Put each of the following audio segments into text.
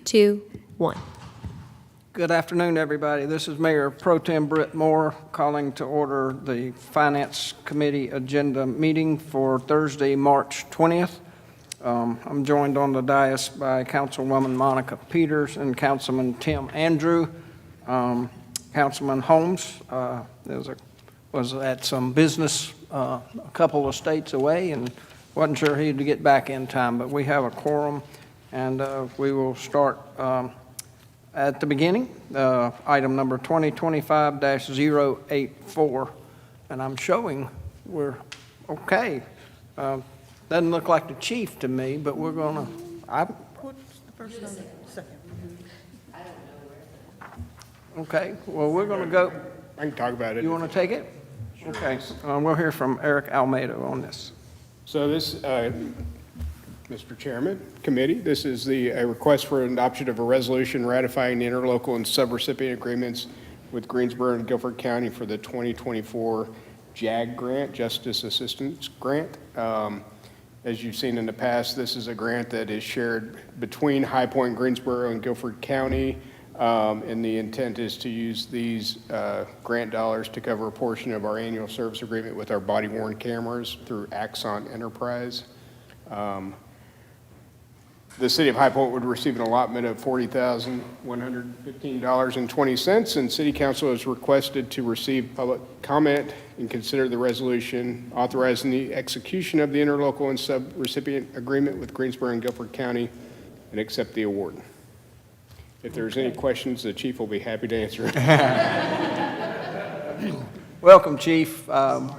2, 1. Good afternoon, everybody. This is Mayor Pro Tem Britt Moore calling to order the Finance Committee agenda meeting for Thursday, March 20th. I'm joined on the dais by Councilwoman Monica Peters and Councilman Tim Andrew. Councilman Holmes was at some business a couple of states away and wasn't sure he'd get back in time, but we have a quorum, and we will start at the beginning, item number 2025-084, and I'm showing we're okay. Doesn't look like the chief to me, but we're gonna. What's the first one? Second. Okay, well, we're gonna go. I can talk about it. You want to take it? Sure. Okay, we'll hear from Eric Almeida on this. So this, Mr. Chairman, committee, this is a request for adoption of a resolution ratifying the interlocal and subrecipient agreements with Greensboro and Guilford County for the 2024 JAG grant, Justice Assistance Grant. As you've seen in the past, this is a grant that is shared between High Point, Greensboro, and Guilford County. And the intent is to use these grant dollars to cover a portion of our annual service agreement with our body-worn cameras through Axon Enterprise. The city of High Point would receive an allotment of $40,115.20, and City Council is requested to receive public comment and consider the resolution authorizing the execution of the interlocal and subrecipient agreement with Greensboro and Guilford County and accept the award. If there's any questions, the chief will be happy to answer. Welcome, Chief.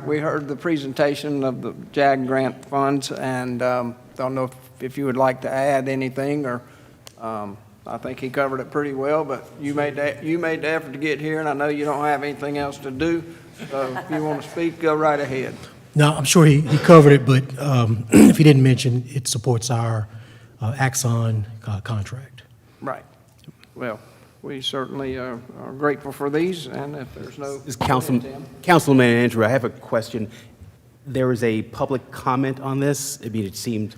We heard the presentation of the JAG grant funds, and don't know if you would like to add anything, or I think he covered it pretty well, but you made the effort to get here, and I know you don't have anything else to do, so if you want to speak, go right ahead. No, I'm sure he covered it, but if he didn't mention, it supports our Axon contract. Right. Well, we certainly are grateful for these, and if there's no... This is Councilman Andrew, I have a question. There is a public comment on this. I mean, it seemed,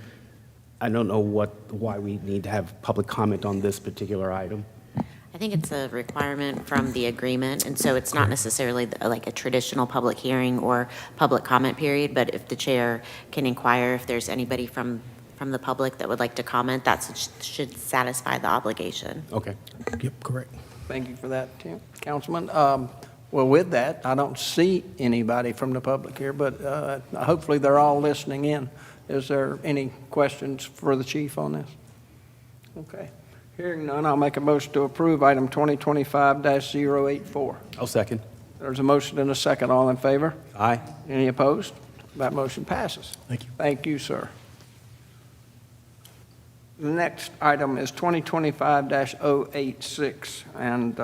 I don't know why we need to have public comment on this particular item. I think it's a requirement from the agreement, and so it's not necessarily like a traditional public hearing or public comment period, but if the chair can inquire if there's anybody from the public that would like to comment, that should satisfy the obligation. Okay. Yep, correct. Thank you for that, Tim. Councilman, well, with that, I don't see anybody from the public here, but hopefully they're all listening in. Is there any questions for the chief on this? Okay. Hearing none, I'll make a motion to approve item 2025-084. I'll second. There's a motion and a second. All in favor? Aye. Any opposed? That motion passes. Thank you. Thank you, sir. The next item is 2025-086, and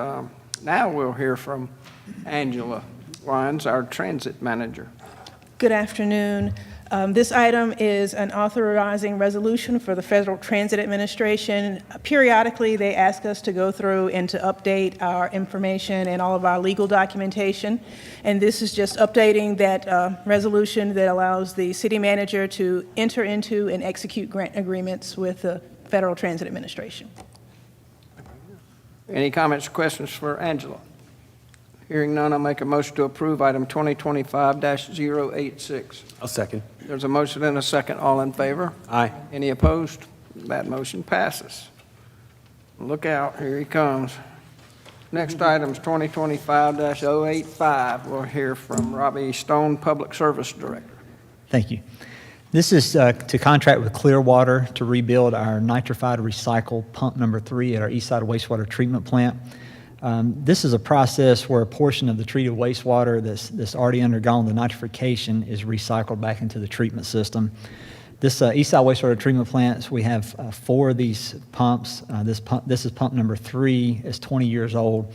now we'll hear from Angela Wines, our transit manager. Good afternoon. This item is an authorizing resolution for the Federal Transit Administration. Periodically, they ask us to go through and to update our information and all of our legal documentation. And this is just updating that resolution that allows the city manager to enter into and execute grant agreements with the Federal Transit Administration. Any comments or questions for Angela? Hearing none, I'll make a motion to approve item 2025-086. I'll second. There's a motion and a second. All in favor? Aye. Any opposed? That motion passes. Look out, here he comes. Next item is 2025-085. We'll hear from Robbie Stone, Public Service Director. Thank you. This is to contract with Clearwater to rebuild our nitrified recycle pump number 3 at our Eastside Wastewater Treatment Plant. This is a process where a portion of the treated wastewater that's already undergone the nitrification is recycled back into the treatment system. This Eastside Wastewater Treatment Plants, we have 4 of these pumps. This is pump number 3. It's 20 years old.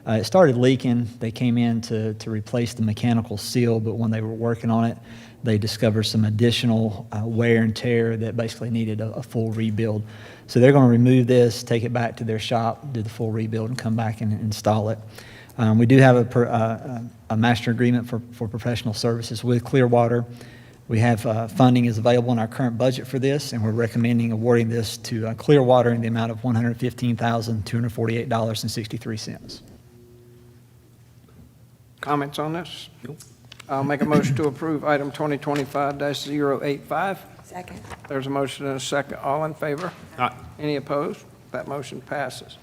It started leaking. They came in to replace the mechanical seal, but when they were working on it, they discovered some additional wear and tear that basically needed a full rebuild. So they're going to remove this, take it back to their shop, do the full rebuild, and come back and install it. We do have a master agreement for professional services with Clearwater. We have funding is available in our current budget for this, and we're recommending awarding this to Clearwater in the amount of $115,248.63. Comments on this? Nope. I'll make a motion to approve item 2025-085. Second. There's a motion and a second. All in favor? Aye. Any opposed? That motion passes.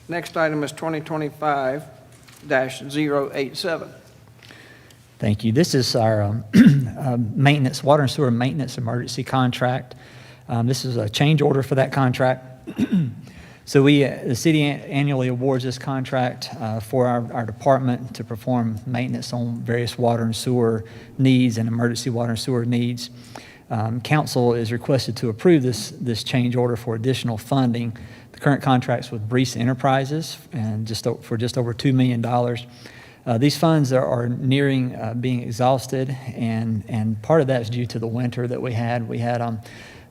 Next item is 2025-087. Thank you. This is our maintenance, water and sewer maintenance emergency contract. This is a change order for that contract. So the city annually awards this contract for our department to perform maintenance on various water and sewer needs and emergency water and sewer needs. Council is requested to approve this change order for additional funding. The current contract's with Brees Enterprises and for just over $2 million. These funds are nearing being exhausted, and part of that is due to the winter that we had. We had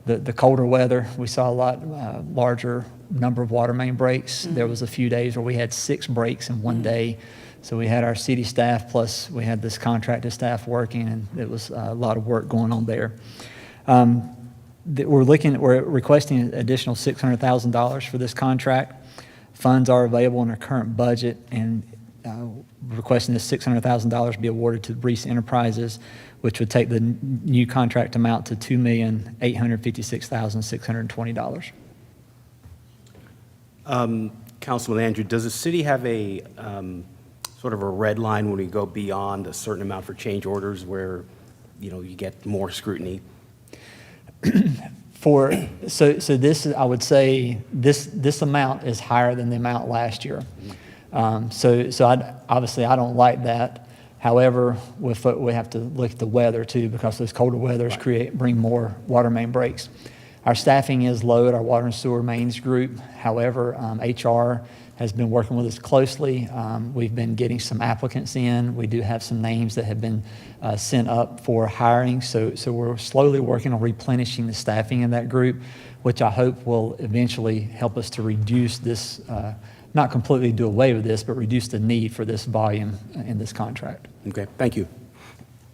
the colder weather. We saw a lot larger number of water main breaks. There was a few days where we had 6 breaks in one day. So we had our city staff, plus we had this contracted staff working, and it was a lot of work going on there. We're requesting an additional $600,000 for this contract. Funds are available in our current budget, and requesting this $600,000 be awarded to Brees Enterprises, which would take the new contract amount to $2,856,620. Councilman Andrew, does the city have a sort of a red line when we go beyond a certain amount for change orders where, you know, you get more scrutiny? So this, I would say, this amount is higher than the amount last year. Obviously, I don't like that. However, we have to look at the weather too, because those colder weathers bring more water main breaks. Our staffing is low at our water and sewer mains group. However, HR has been working with us closely. We've been getting some applicants in. We do have some names that have been sent up for hiring. So we're slowly working on replenishing the staffing in that group, which I hope will eventually help us to reduce this, not completely do away with this, but reduce the need for this volume in this contract. Okay, thank you.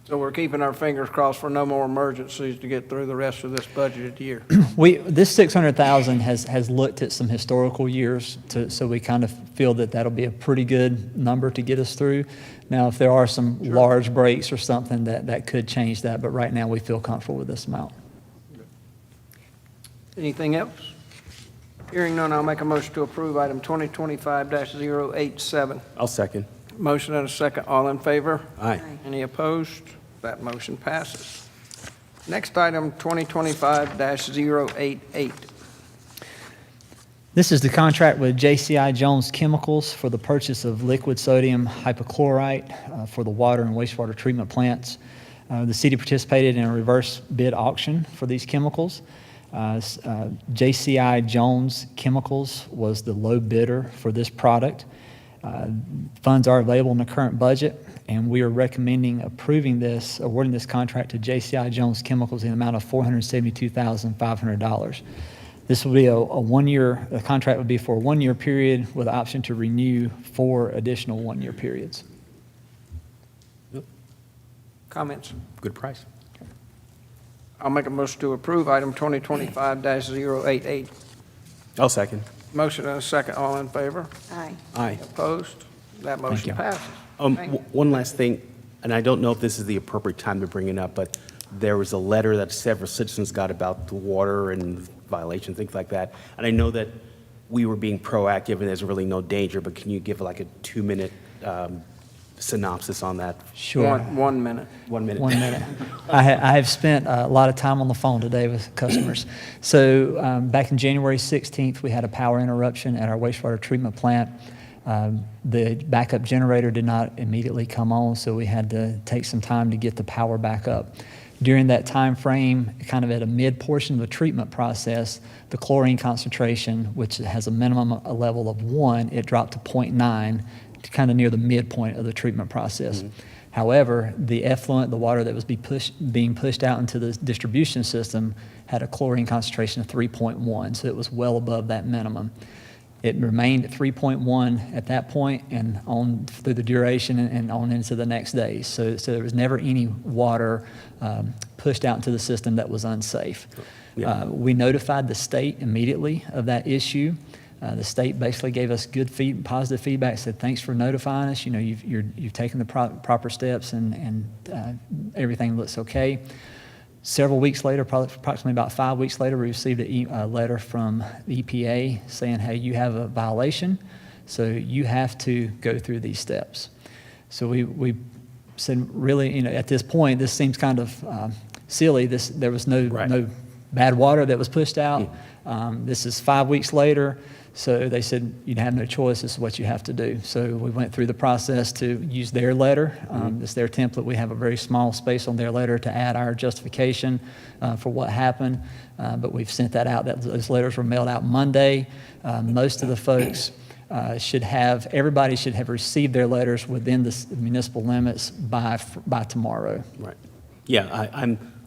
So we're keeping our fingers crossed for no more emergencies to get through the rest of this budgeted year. This $600,000 has looked at some historical years, so we kind of feel that that'll be a pretty good number to get us through. Now, if there are some large breaks or something, that could change that, but right now we feel comfortable with this amount. Anything else? Hearing none, I'll make a motion to approve item 2025-087. I'll second. Motion and a second. All in favor? Aye. Any opposed? That motion passes. Next item, 2025-088. This is the contract with JCI Jones Chemicals for the purchase of liquid sodium hypochlorite for the water and wastewater treatment plants. The city participated in a reverse bid auction for these chemicals. JCI Jones Chemicals was the low bidder for this product. Funds are available in the current budget, and we are recommending awarding this contract to JCI Jones Chemicals in the amount of $472,500. This will be the contract would be for a 1-year period with the option to renew 4 additional 1-year periods. Comments? Good price. I'll make a motion to approve item 2025-088. I'll second. Motion and a second. All in favor? Aye. Aye. Opposed? That motion you. passes. Thank you. One last thing, and I don't know if this is the appropriate time to bring it up, but there was a letter that several citizens got about the water and violations, things like that. And I know that we were being proactive and there's really no danger, but can you give like a 2-minute synopsis on that? Sure. 1 minute. 1 minute. 1 minute. I have spent a lot of time on the phone today with customers. So back in January 16th, we had a power interruption at our wastewater treatment plant. The backup generator did not immediately come on, so we had to take some time to get the power back up. During that time frame, kind of at a mid portion of the treatment process, the chlorine concentration, which has a minimum level of 1, it dropped to 0.9, kind of near the midpoint of the treatment process. Mm-hmm. However, the effluent, the water that was being pushed out into the distribution system, had a chlorine concentration of 3.1, so it was well above that minimum. It remained at 3.1 at that point and on through the duration and on into the next day. So there was never any water pushed out into the system that was unsafe. Yeah. We notified the state immediately of that issue. The state basically gave us positive feedback, said, thanks for notifying us. You know, you've taken the proper steps and everything looks okay. Several weeks later, approximately about 5 weeks later, we received a letter from the EPA saying, hey, you have a violation, so you have to go through these steps. So we said, really, you know, at this point, this seems kind of silly. There was no bad water that was pushed out. This is 5 weeks later. So they said, you'd have no choice, this is what you have to do. So we went through the process to use their letter. It's their template. We have a very small space on their letter to add our justification for what happened. But we've sent that out. Those letters were mailed out Monday. Most of the folks everybody should have received their letters within the municipal limits by tomorrow. Right. Yeah,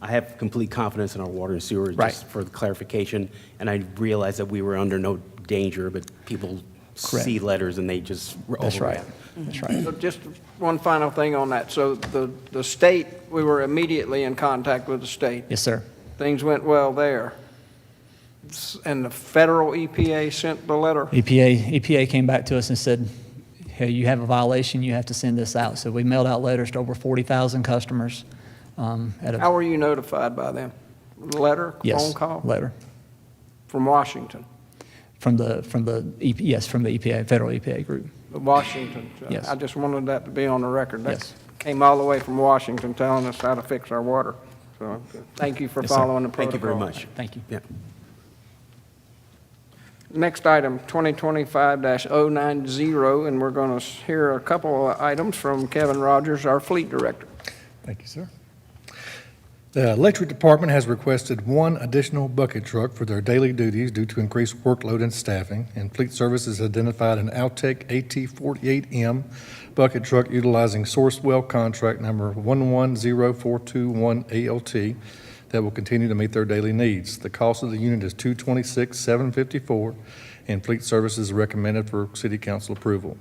I have complete confidence in our water and sewer, Right. just for the clarification. And I realized that we were under no danger, but people Correct. see letters and they just That's right. overreact. That's right. So just one final thing on that. So the state, we were immediately in contact with the state. Yes, sir. Things went well there. And the federal EPA sent the letter? EPA came back to us and said, hey, you have a violation, you have to send this out. So we mailed out letters to over 40,000 customers. How were you notified by them? Letter, Yes, phone call? letter From Washington? from the EPA, federal EPA group. Washington. Yes. I just wanted that to be on the record. That Yes. came all the way from Washington telling us how to fix our water. So thank you for Yes, sir. following the protocol. Thank you very much. Thank you. Yeah. Next item, 2025-090, and we're going to hear a couple of items from Kevin Rogers, our fleet director. Thank you, sir. The electric department has requested one additional bucket truck for their daily duties due to increased workload and staffing, and Fleet Services identified an Altec AT48M bucket truck utilizing Sourcewell contract number 110421 ALT that will continue to meet their daily needs. The cost of the unit is $226,754, and Fleet Services recommended for City Council approval.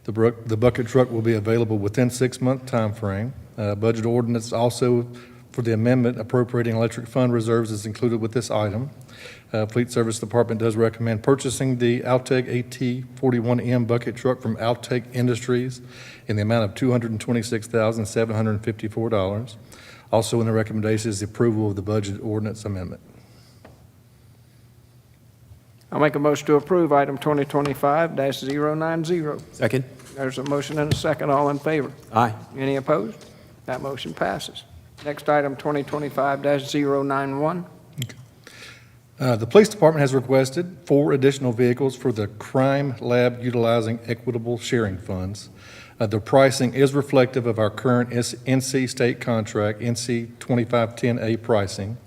The bucket truck will be available within 6-month timeframe. Budget ordinance also for the amendment appropriating electric fund reserves is included with this item. Fleet Service Department does recommend purchasing the Altec AT41M bucket truck from Altec Industries in the amount of $226,754. Also in the recommendation is the approval of the budget ordinance amendment. I'll make a motion to approve item 2025-090. Second? There's a motion and a second. All in favor? Aye. Any opposed? That motion passes. Next item, 2025-091. The police department has requested 4 additional vehicles for the crime lab utilizing equitable sharing funds. The pricing is reflective of our current NC state contract, NC 2510A pricing.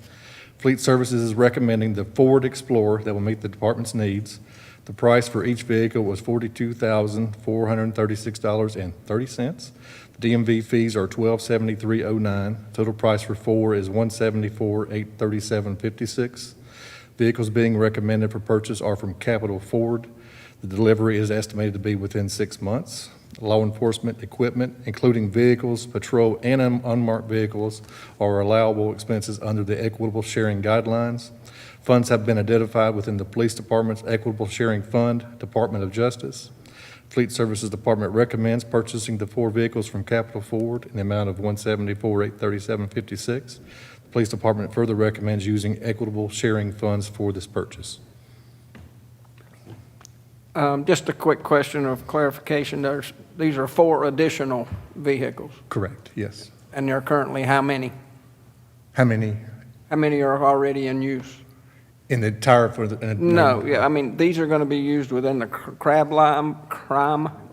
Fleet Services is recommending the Ford Explorer that will meet the department's needs. The price for each vehicle was $42,436.30. The DMV fees are $1273.09. Total price for 4 is $174,837.56. Vehicles being recommended for purchase are from Capital Ford. The delivery is estimated to be within 6 months. Law enforcement equipment, including vehicles, patrol, and unmarked vehicles, are allowable expenses under the equitable sharing guidelines. Funds have been identified within the Police Department's Equitable Sharing Fund, Department of Justice. Fleet Services Department recommends purchasing the 4 vehicles from Capital Ford in the amount of $174,837.56. The Police Department further recommends using equitable sharing funds for this purchase. Just a quick question of clarification. These are 4 additional vehicles, Correct, yes. and there are currently how many? How many How many are already in use? in the entire for the? No, yeah, I mean, these are going to be used within the crime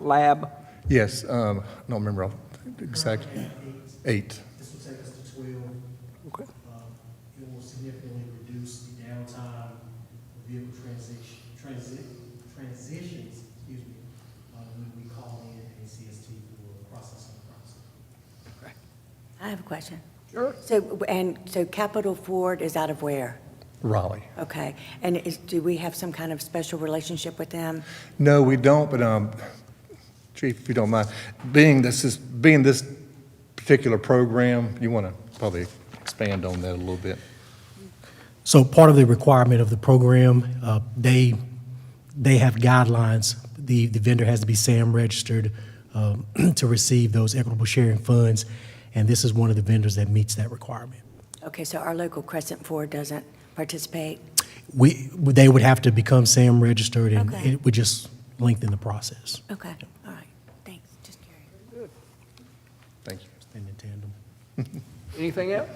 lab. Yes, I don't remember exactly. 8. This will take us to 12. Okay. It will significantly reduce the downtime of vehicle transitions, when we call in a CST for processing the process. I have a question. Sure. So Capital Ford is out of where? Raleigh. Okay. And do we have some kind of special relationship with them? No, we don't, but, Chief, if you don't mind, being this particular program, you want to probably expand on that a little bit. So part of the requirement of the program, they have guidelines. The vendor has to be SAM registered to receive those equitable sharing funds, and this is one of the vendors that meets that requirement. Okay, so our local Crescent 4 doesn't participate? They would have to become SAM registered, and Okay. it would just lengthen the process. Okay, all right, thanks, just curious. Thank you. And in tandem. Anything else?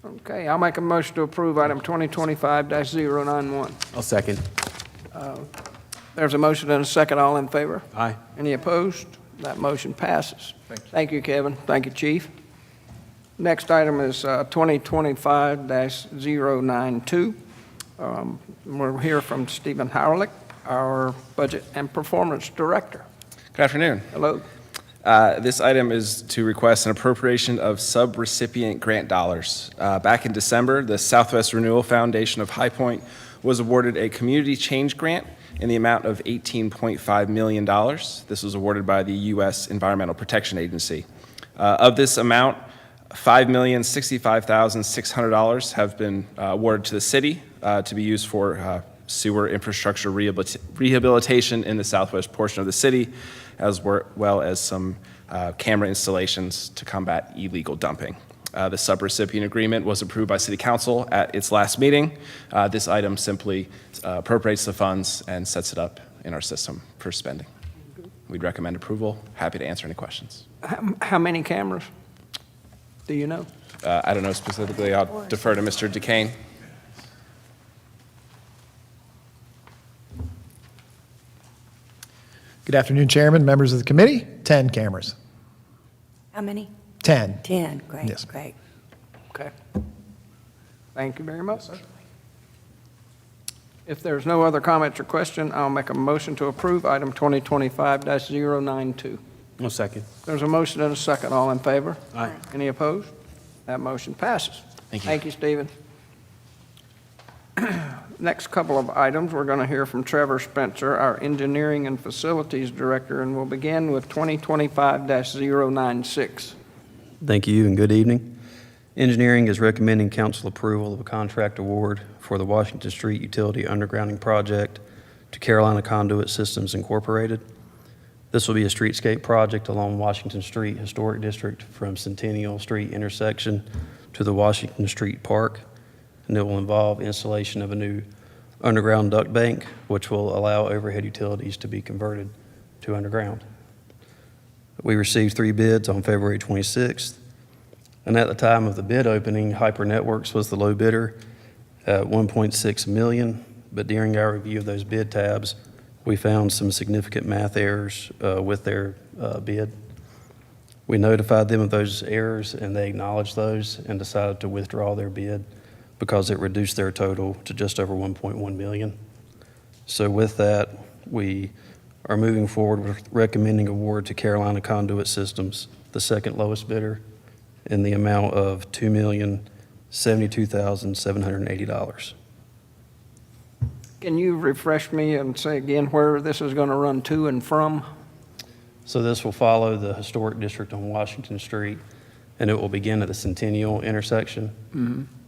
Okay, I'll make a motion to approve item 2025-091. I'll second. There's a motion and a second. All in favor? Aye. Any opposed? That motion passes. Thank you, Kevin. Thank you, Chief. Next item is 2025-092. We'll hear from Stephen Howlick, our Budget and Performance Director. Good afternoon. Hello. This item is to request an appropriation of sub-recipient grant dollars. Back in December, the Southwest Renewal Foundation of High Point was awarded a community change grant in the amount of $18.5 million. This was awarded by the U.S. Environmental Protection Agency. Of this amount, $5,065,600 have been awarded to the city to be used for sewer infrastructure rehabilitation in the southwest portion of the city, as well as some camera installations to combat illegal dumping. The subrecipient agreement was approved by City Council at its last meeting. This item simply appropriates the funds and sets it up in our system for spending. We'd recommend approval. Happy to answer any questions. How many cameras? Do you know? I don't know specifically. I'll defer to Mr. Duquesne. Good afternoon, Chairman, members of the committee. 10 cameras. How many? 10. 10, great, Yes. great. Okay. Thank you very much. If there's no other comments or question, I'll make a motion to approve item 2025-092. I'll second. There's a motion and a second. All in favor? Aye. Any opposed? That motion passes. Thank you. Thank you, Stephen. Next couple of items, we're going to hear from Trevor Spencer, our Engineering and Facilities Director, and we'll begin with 2025-096. Thank you and good evening. Engineering is recommending council approval of a contract award for the Washington Street Utility Undergrounding Project to Carolina Conduit Systems Incorporated. This will be a streetscape project along Washington Street Historic District from Centennial Street intersection to the Washington Street Park, and it will involve installation of a new underground duct bank, which will allow overhead utilities to be converted to underground. We received 3 bids on February 26th, and at the time of the bid opening, Hyper Networks was the low bidder at $1.6 million, but during our review of those bid tabs, we found some significant math errors with their bid. We notified them of those errors, and they acknowledged those and decided to withdraw their bid because it reduced their total to just over $1.1 million. So with that, we are moving forward with recommending award to Carolina Conduit Systems, the second lowest bidder, in the amount of $2,072,780. Can you refresh me and say again where this is going to run to and from? So this will follow the historic district on Washington Street, and it will begin at the Centennial intersection,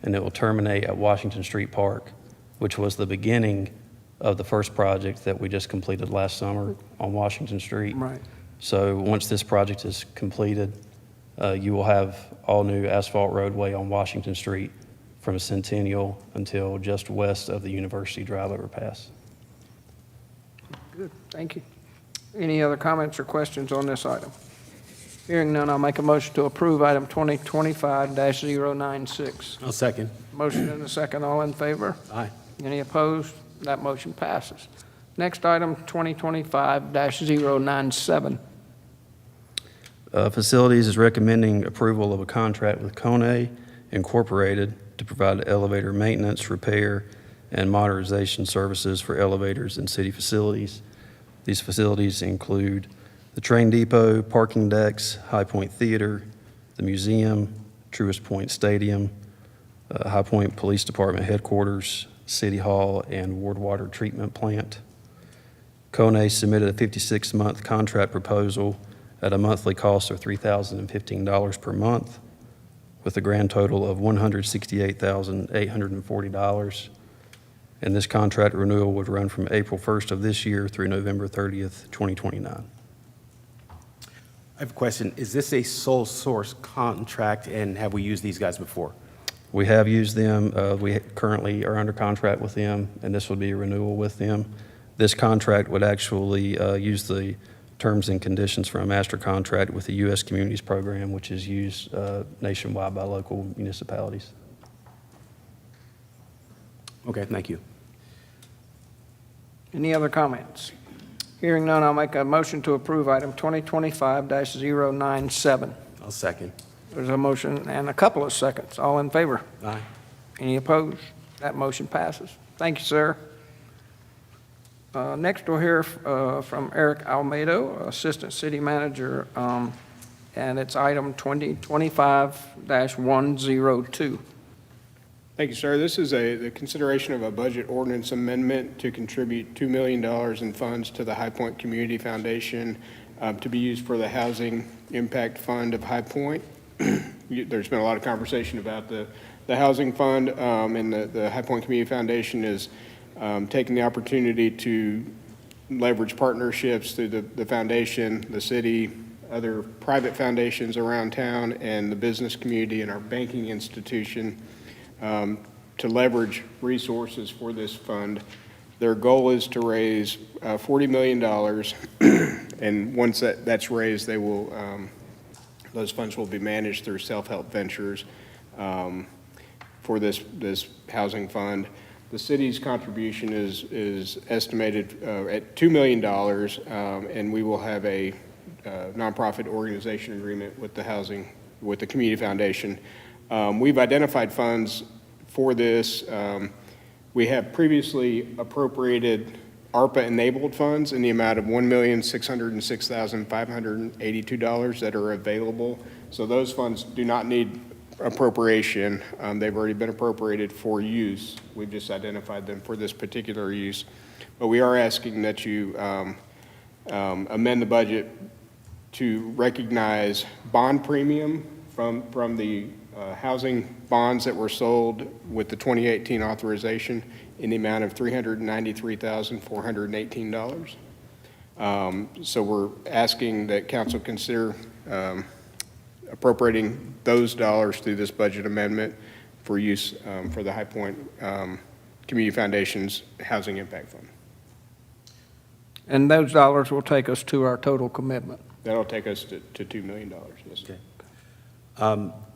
and it will terminate at Washington Street Park, which was the beginning of the first project that we just completed last summer on Washington Street. Right. So once this project is completed, you will have all new asphalt roadway on Washington Street from Centennial until just west of the University Drive overpass. Good, thank you. Any other comments or questions on this item? Hearing none, I'll make a motion to approve item 2025-096. I'll second. Motion and a second, all in favor? Aye. Any opposed? That motion passes. Next item, 2025-097. Facilities is recommending approval of a contract with Kone Incorporated to provide elevator maintenance, repair, and modernization services for elevators in city facilities. These facilities include the train depot, parking decks, High Point Theater, the museum, Truist Point Stadium, High Point Police Department Headquarters, City Hall, and Ward Water Treatment Plant. Kone submitted a 56-month contract proposal at a monthly cost of $3,015 per month, with a grand total of $168,840. And this contract renewal would run from April 1st of this year through November 30th, 2029. I have a question. Is this a sole source contract, and have we used these guys before? We have used them. We currently are under contract with them, and this would be a renewal with them. This contract would actually use the terms and conditions from a master contract with the U.S. Communities Program, which is used nationwide by local municipalities. Okay, thank you. Any other comments? Hearing none, I'll make a motion to approve item 2025-097. I'll second. There's a motion and a couple of seconds. All in favor? Aye. Any opposed? That motion passes. Thank you, sir. Next, we'll hear from Eric Almedo, Assistant City Manager, and it's item 2025-102. Thank you, sir. This is the consideration of a budget ordinance amendment to contribute $2 million in funds to the High Point Community Foundation to be used for the Housing Impact Fund of High Point. There's been a lot of conversation about the Housing Fund, and the High Point Community Foundation is taking the opportunity to leverage partnerships through the foundation, the city, other private foundations around town, and the business community and our banking institution to leverage resources for this fund. Their goal is to raise $40 million, and once that's raised, they will those funds will be managed through Self-Help Ventures for this housing fund. The city's contribution is estimated at $2 million, and we will have a nonprofit organization agreement with the Community Foundation. We've identified funds for this. We have previously appropriated ARPA-enabled funds in the amount of $1,606,582 that are available. So those funds do not need appropriation. They've already been appropriated for use. We've just identified them for this particular use. But we are asking that you amend the budget to recognize bond premium from the housing bonds that were sold with the 2018 authorization in the amount of $393,418. So we're asking that council consider appropriating those dollars through this budget amendment for use for the High Point Community Foundation's Housing Impact Fund. And those dollars will take us to our total commitment. That'll take us to $2 million, yes. Okay.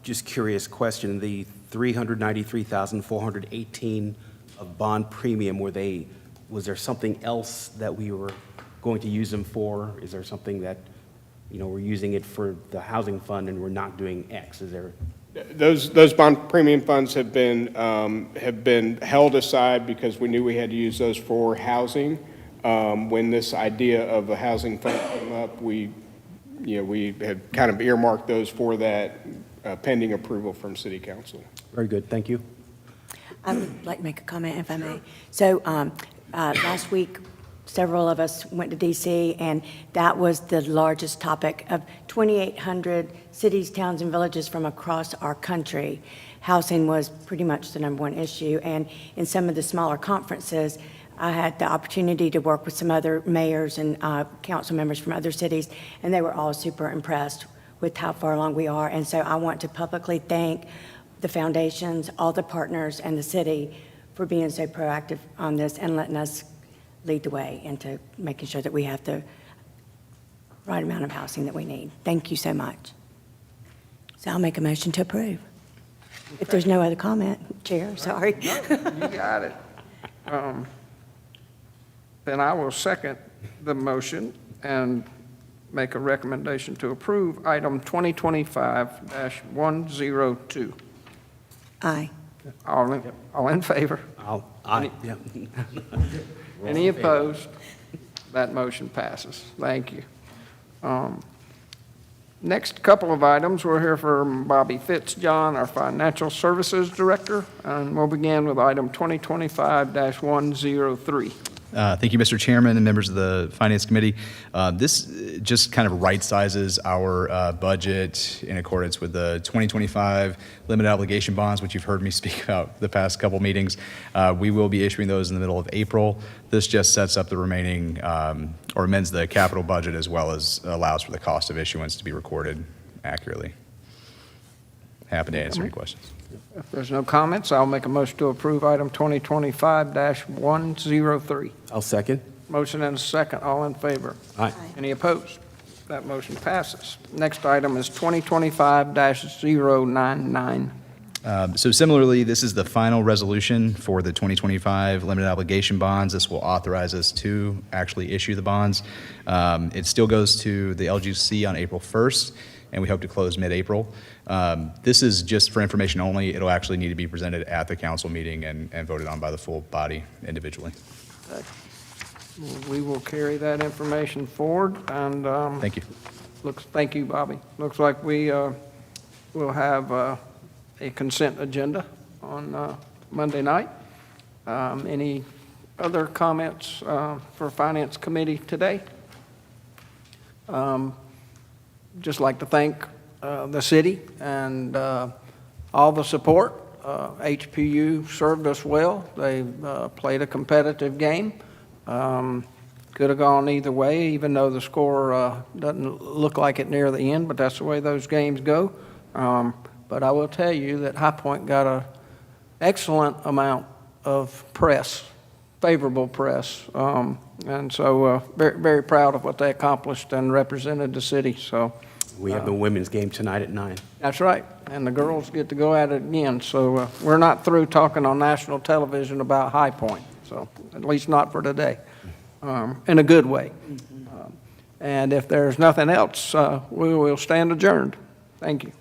Just curious question, the $393,418 of bond premium, was there something else that we were going to use them for? Is there something that, we're using it for the housing fund and we're not doing X? Is there? Those bond premium funds have been held aside because we knew we had to use those for housing. When this idea of a housing fund came up, we had kind of earmarked those for that pending approval from City Council. Very good, thank you. I would like to make a comment, if I may. So last week, several of us went to D.C., and that was the largest topic of 2,800 cities, towns, and villages from across our country. Housing was pretty much the number one issue, and in some of the smaller conferences, I had the opportunity to work with some other mayors and council members from other cities, and they were all super impressed with how far along we are. And so I want to publicly thank the foundations, all the partners, and the city for being so proactive on this and letting us lead the way into making sure that we have the right amount of housing that we need. Thank you so much. So I'll make a motion to approve. If there's no other comment, Chair, sorry. No, you got it. Then I will second the motion and make a recommendation to approve item 2025-102. Aye. All in favor? Aye. Yeah. Any opposed? That motion passes. Thank you. Next couple of items, we'll hear from Bobby Fitzjohn, our Financial Services Director, and we'll begin with item 2025-103. Thank you, Mr. Chairman and members of the Finance Committee. This just kind of right-sizes our budget in accordance with the 2025 limited obligation bonds, which you've heard me speak about the past couple meetings. We will be issuing those in the middle of April. This just sets up the remaining, or amends the capital budget as well as allows for the cost of issuance to be recorded accurately. Happy to answer any questions. If there's no comments, I'll make a motion to approve item 2025-103. I'll second. Motion and a second, all in favor? Aye. Any opposed? That motion passes. Next item is 2025-099. So similarly, this is the final resolution for the 2025 limited obligation bonds. This will authorize us to actually issue the bonds. It still goes to the LGC on April 1st, and we hope to close mid-April. This is just for information only. It'll actually need to be presented at the council meeting and voted on by the full body individually. We will carry that information forward, and Thank you. thank you, Bobby. Looks like we will have a consent agenda on Monday night. Any other comments for Finance Committee today? Just like to thank the city and all the support. HPU served us well. They played a competitive game. Could have gone either way, even though the score doesn't look like it near the end, but that's the way those games go. But I will tell you that High Point got an excellent amount of press, favorable press. And so very, very proud of what they accomplished and represented the city. So We have the women's game tonight at 9. that's right. And the girls get to go at it again. So we're not through talking on national television about High Point. So at least not for today, in a good way. And if there's nothing else, we will stand adjourned. Thank you.